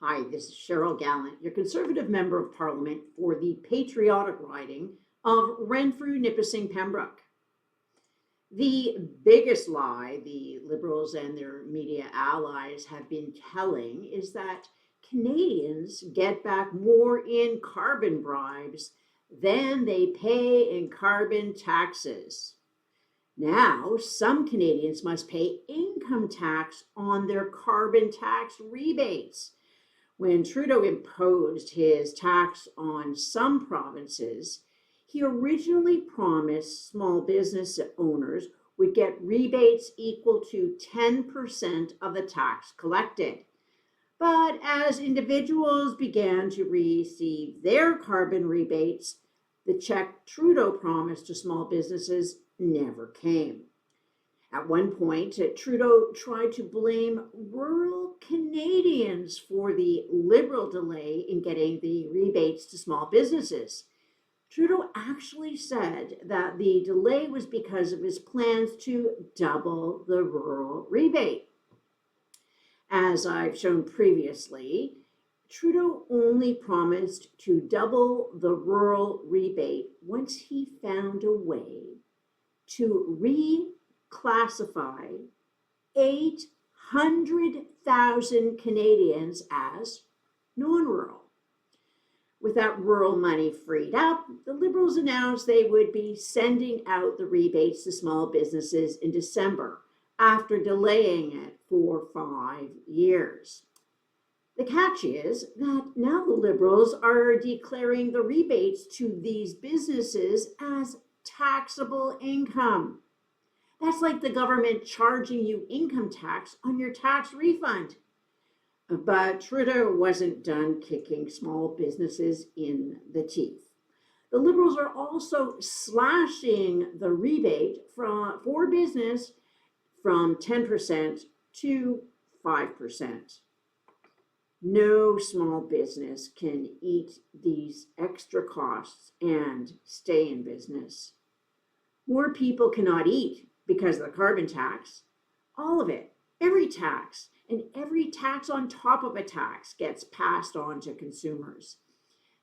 Hi, this is Cheryl Gallant, your Conservative Member of Parliament for the patriotic riding of Renfrew-Nipissing-Pembroke. The biggest lie the Liberals and their media allies have been telling is that Canadians get back more in carbon bribes than they pay in carbon taxes. Now, some Canadians must pay income tax on their carbon tax rebates. When Trudeau imposed his tax on some provinces, he originally promised small business owners would get rebates equal to 10% of the tax collected. But as individuals began to receive their carbon rebates, the check Trudeau promised to small businesses never came. At one point, Trudeau tried to blame rural Canadians for the Liberal delay in getting the rebates to small businesses. Trudeau actually said that the delay was because of his plans to double the rural rebate. As I've shown previously, Trudeau only promised to double the rural rebate once he found a way to reclassify 800,000 Canadians as non-rural. With that rural money freed up, the Liberals announced they would be sending out the rebates to small businesses in December after delaying it for 5 years. The catch is that now the Liberals are declaring the rebates to these businesses as taxable income. That's like the government charging you income tax on your tax refund. But Trudeau wasn't done kicking small businesses in the teeth. The Liberals are also slashing the rebate for business from 10% to 5%. No small business can eat these extra costs and stay in business. More people cannot eat because of the carbon tax. All of it, every tax, and every tax on top of a tax gets passed on to consumers.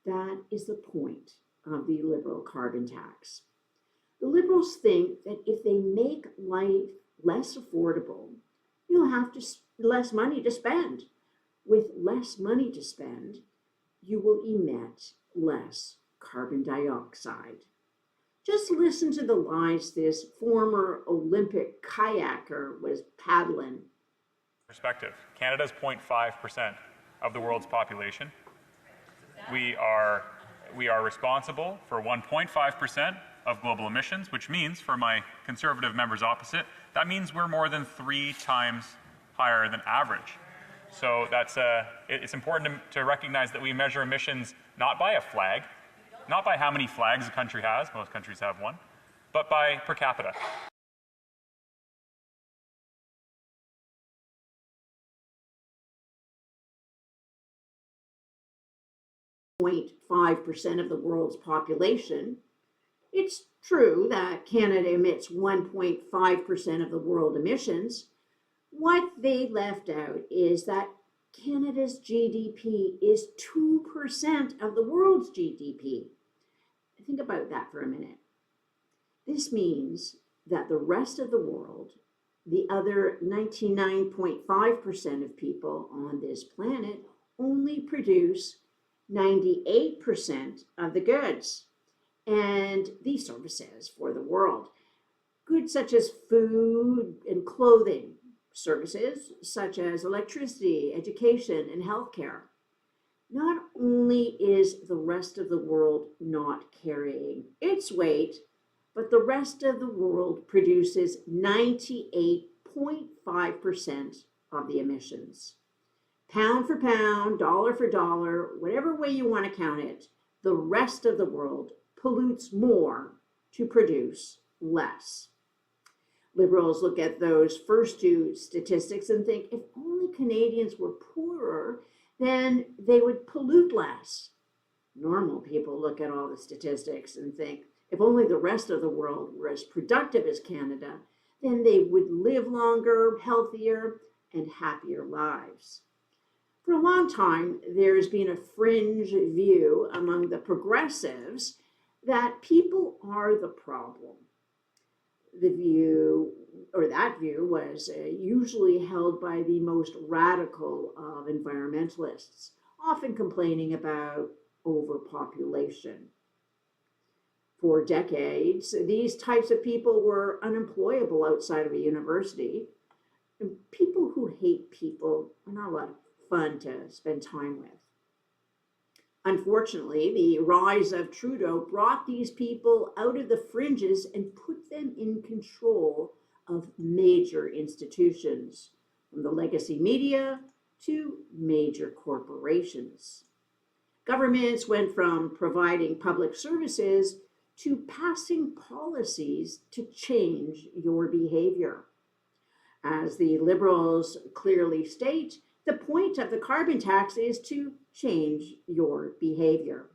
That is the point of the Liberal carbon tax. The Liberals think that if they make life less affordable, you'll have less money to spend. With less money to spend, you will emit less carbon dioxide. Just listen to the lies this former Olympic kayaker was paddling. Perspective. Canada's 0.5% of the world's population. We are responsible for 1.5% of global emissions, which means, for my Conservative members opposite, that means we're more than 3 times higher than average. So it's important to recognize that we measure emissions not by a flag, not by how many flags a country has, most countries have one, but by per capita. 0.5% of the world's population. It's true that Canada emits 1.5% of the world emissions. What they left out is that Canada's GDP is 2% of the world's GDP. Think about that for a minute. This means that the rest of the world, the other 99.5% of people on this planet, only produce 98% of the goods and the services for the world. Goods such as food and clothing, services such as electricity, education, and healthcare. Not only is the rest of the world not carrying its weight, but the rest of the world produces 98.5% of the emissions. Pound for pound, dollar for dollar, whatever way you want to count it, the rest of the world pollutes more to produce less. Liberals look at those first two statistics and think if only Canadians were poorer, then they would pollute less. Normal people look at all the statistics and think if only the rest of the world were as productive as Canada, then they would live longer, healthier, and happier lives. For a long time, there's been a fringe view among the progressives that people are the problem. The view, or that view, was usually held by the most radical of environmentalists, often complaining about overpopulation. For decades, these types of people were unemployable outside of a university. And people who hate people are not a lot of fun to spend time with. Unfortunately, the rise of Trudeau brought these people out of the fringes and put them in control of major institutions, from the legacy media to major corporations. Governments went from providing public services to passing policies to change your behavior. As the Liberals clearly state, the point of the carbon tax is to change your behavior.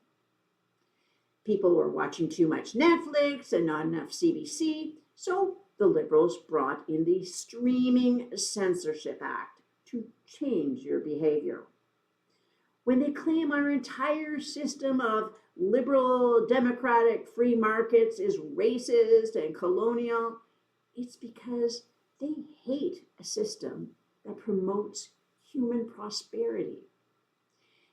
People were watching too much Netflix and not enough CBC, so the Liberals brought in the Streaming Censorship Act to change your behavior. When they claim our entire system of liberal, democratic, free markets is racist and colonial, it's because they hate a system that promotes human prosperity.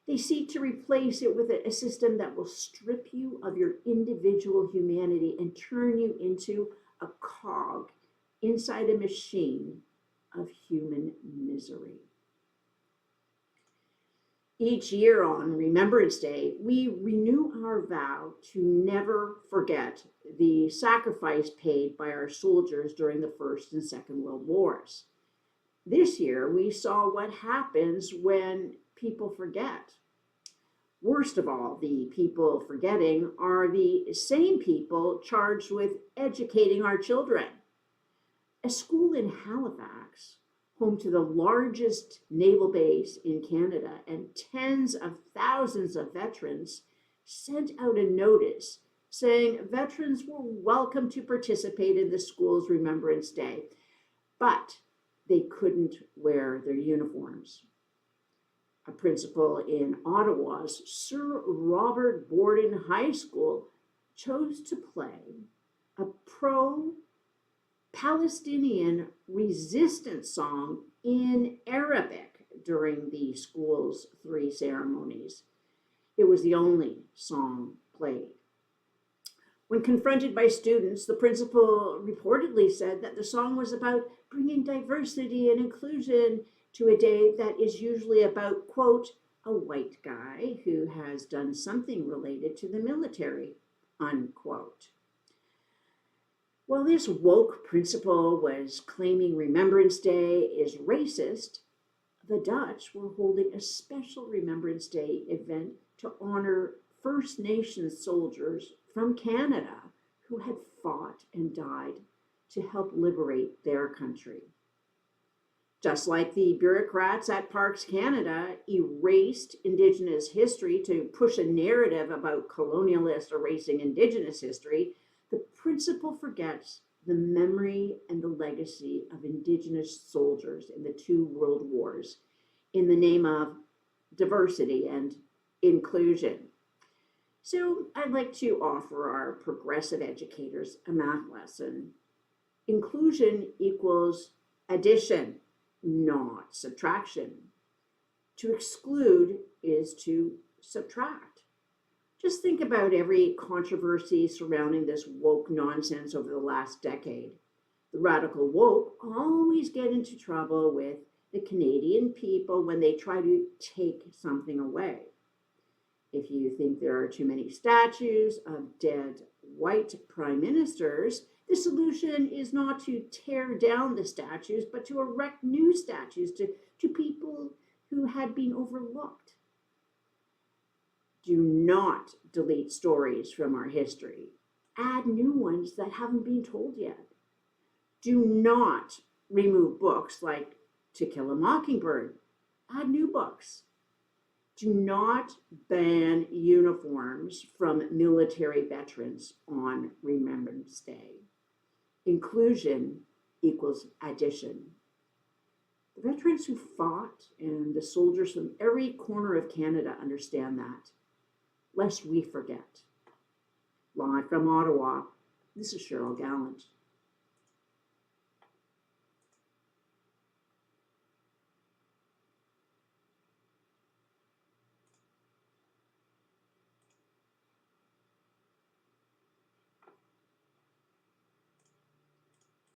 They seek to replace it with a system that will strip you of your individual humanity and turn you into a cog inside a machine of human misery. Each year on Remembrance Day, we renew our vow to never forget the sacrifice paid by our soldiers during the First and Second World Wars. This year, we saw what happens when people forget. Worst of all, the people forgetting are the same people charged with educating our children. A school in Halifax, home to the largest naval base in Canada and tens of thousands of veterans, sent out a notice saying veterans were welcome to participate in the school's Remembrance Day, but they couldn't wear their uniforms. A principal in Ottawa's Sir Robert Borden High School chose to play a pro-Palestinian resistance song in Arabic during the school's 3 ceremonies. It was the only song played. When confronted by students, the principal reportedly said that the song was about bringing diversity and inclusion to a day that is usually about, quote, a white guy who has done something related to the military, unquote. While this woke principal was claiming Remembrance Day is racist, the Dutch were holding a special Remembrance Day event to honor First Nations soldiers from Canada who had fought and died to help liberate their country. Just like the bureaucrats at Parks Canada erased Indigenous history to push a narrative about colonialists erasing Indigenous history, the principal forgets the memory and the legacy of Indigenous soldiers in the 2 world wars in the name of diversity and inclusion. So I'd like to offer our progressive educators a math lesson. Inclusion equals addition, not subtraction. To exclude is to subtract. Just think about every controversy surrounding this woke nonsense over the last decade. The radical woke always get into trouble with the Canadian people when they try to take something away. If you think there are too many statues of dead white prime ministers, the solution is not to tear down the statues, but to erect new statues to people who had been overlooked. Do not delete stories from our history. Add new ones that haven't been told yet. Do not remove books like To Kill a Mockingbird. Add new books. Do not ban uniforms from military veterans on Remembrance Day. Inclusion equals addition. The veterans who fought and the soldiers from every corner of Canada understand that, lest we forget. Live from Ottawa, this is Cheryl Gallant.